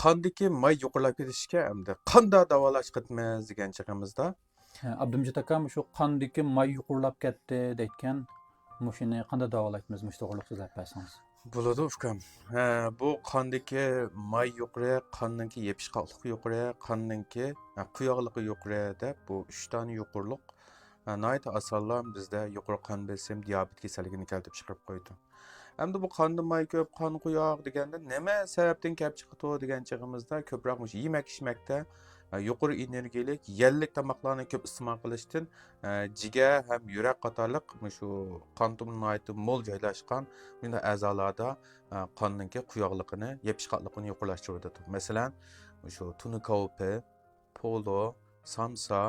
qondagi may yuqorilab ketishga hamda qanday davolash qilamiz degan chig'imizda Abdumjid akam shu qondagi may yuqurlab ketdi deyotgan mushuni qanday davolaymiz mush to'g'riliq so'zlab bersangiz. bo'ladi ukam. Bu qondagi may yuqori, qonningki yepishqoqligi yuqori, qonningki quyuqligi yuqori deb bu 3 dona yuqurliq nihoyat osonlar bizda yuqori qon besim, diabet kasalligini keltirib chiqarib qo'ydi. Hamda bu qonda may ko'p, qon quyuq deganda nima sababdan kelib chiqdi degan chig'imizda ko'proq mush yemak-ichmakda yuqori energiyalik, yallik tomoqlarni ko'p iste'mol qilishdan jigar ham yurak qatorliq shu qon tomirlarida mo'l joylashgan bunday a'zolarda qonning quyuqligini, yepishqoqligini yuqorlashtiradi. Masalan, shu tuna kavupi, polo, samsa,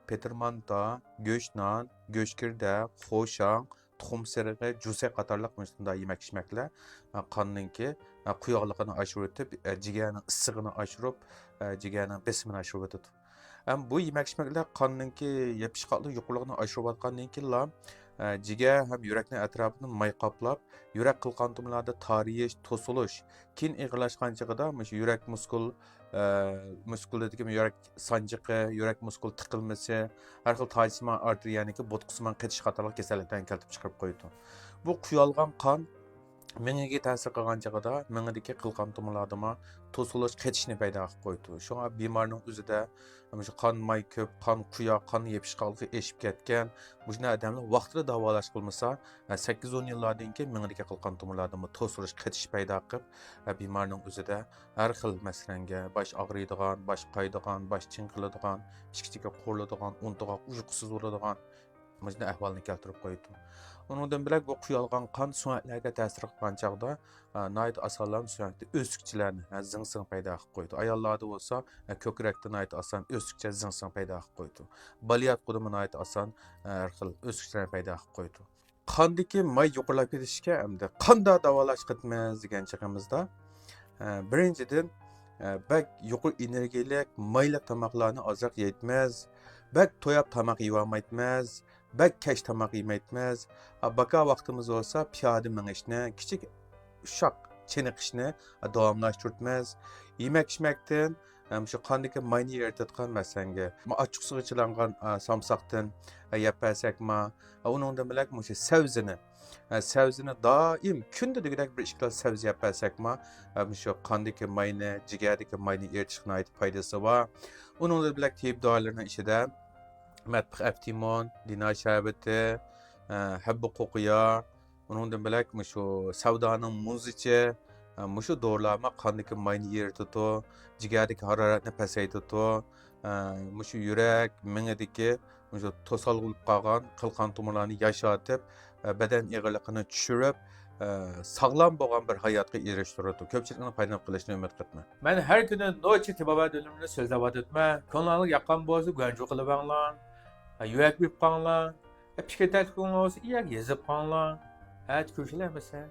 petermanta, go'shtnon, go'shtkirda, xo'shang, tuxum sirig'i, jusa qatorliq bunday yemak-ichmaklar qonning quyuqligini oshirib, jigarning issig'ini oshirib, jigarning besimini oshirib o'tadi. Bu yemak-ichmaklar qonning yepishqoqlik yuqorligini oshirayotgandan keyin jigar ham yurakning atrofini may qoplab, yurak qilqon tomirlarida tariyish, to'silish, keyin ig'irlashgan chig'ida yurak muskuldagi yurak sanjiqi, yurak muskul tiqilmasi, har xil tajisman arteriyaniki bo'tqisman qetish qatorliq kasalliklarni keltirib chiqarib qo'ydi. Bu quyulgan qon mengiga ta'sir qilgan chig'ida mengidagi qilqon tomirlarda to'silish, qetishni paydo qilib qo'ydi. Shunga bemorning o'zida shu qon may ko'p, qon quyuq, qon yepishqoqligi eshib ketgan, bunday odamlar vaqtida davolash qilmasa, 8-10 yillardan keyin mengidagi qilqon tomirlarda to'silish, qetish paydo qilib, bemorning o'zida har xil masalanga bosh og'riydigan, bosh qaydigan, bosh chinqiladigan, ichkiga qo'riladigan, untiga uyqusiz bo'ladigan bunday ahvolni keltirib qo'ydi. Onundan bilak bu quyulgan qon suaklarga ta'sir qilgan chog'da nihoyat osonlar suakda o'sikchilarni zingsing paydo qilib qo'ydi. Ayollarda bo'lsa ko'krakda nihoyat oson o'sikcha zingsing paydo qilib qo'ydi. Baliyat qudumi nihoyat oson har xil o'sikchilar paydo qilib qo'ydi. Qondagi may yuqorilab ketishga hamda qanday davolash qilamiz degan chig'imizda birinchidan bak yuqori energiyalik mayli tomoqlarni ozroq yeymiz, bak to'yab tomoq yeyolmaymiz, bak kech tomoq yemaymiz. Baka vaqtimiz olsa piyoda minishni, kichik ushaq chiniqishni davomlashtiramiz. Yemak-ichmakdan shu qondagi mayni eritadigan masalanga ochiq suvga chilangan samsoqdan yeb bersakmi, uningdan bilak sabzini doim kunda degidek bir 2 kilo sabzi yeb bersakmi, shu qondagi mayni, jigardagi mayni eritishga foydasi bor. Uningdan bilak tib dorilarning ichida matbix aptimon, dino sharbati, habba qo'qiya, uningdan bilak shu savdoning muzichi, shu dorilarni qondagi mayni eritadi, jigardagi haroratni pasaytiradi, shu yurak, mingidagi shu to'sal bo'lib qolgan qilqon tomirlarni yashatib, badan ig'irligini tushirib, sog'lom bo'lgan bir hayotga erishtiradi. Ko'pchilikning foydalanib qilishni umid qilaman. Men har kuni nocha tibobat o'limini so'zlab o'tibman. Kanalga yoqqan bo'lsa, g'anju qilib anglar. Yurak bir qanlar, fikir tartib qilgan olsa, yazib qanlar. Hadi ko'rishlar mesela.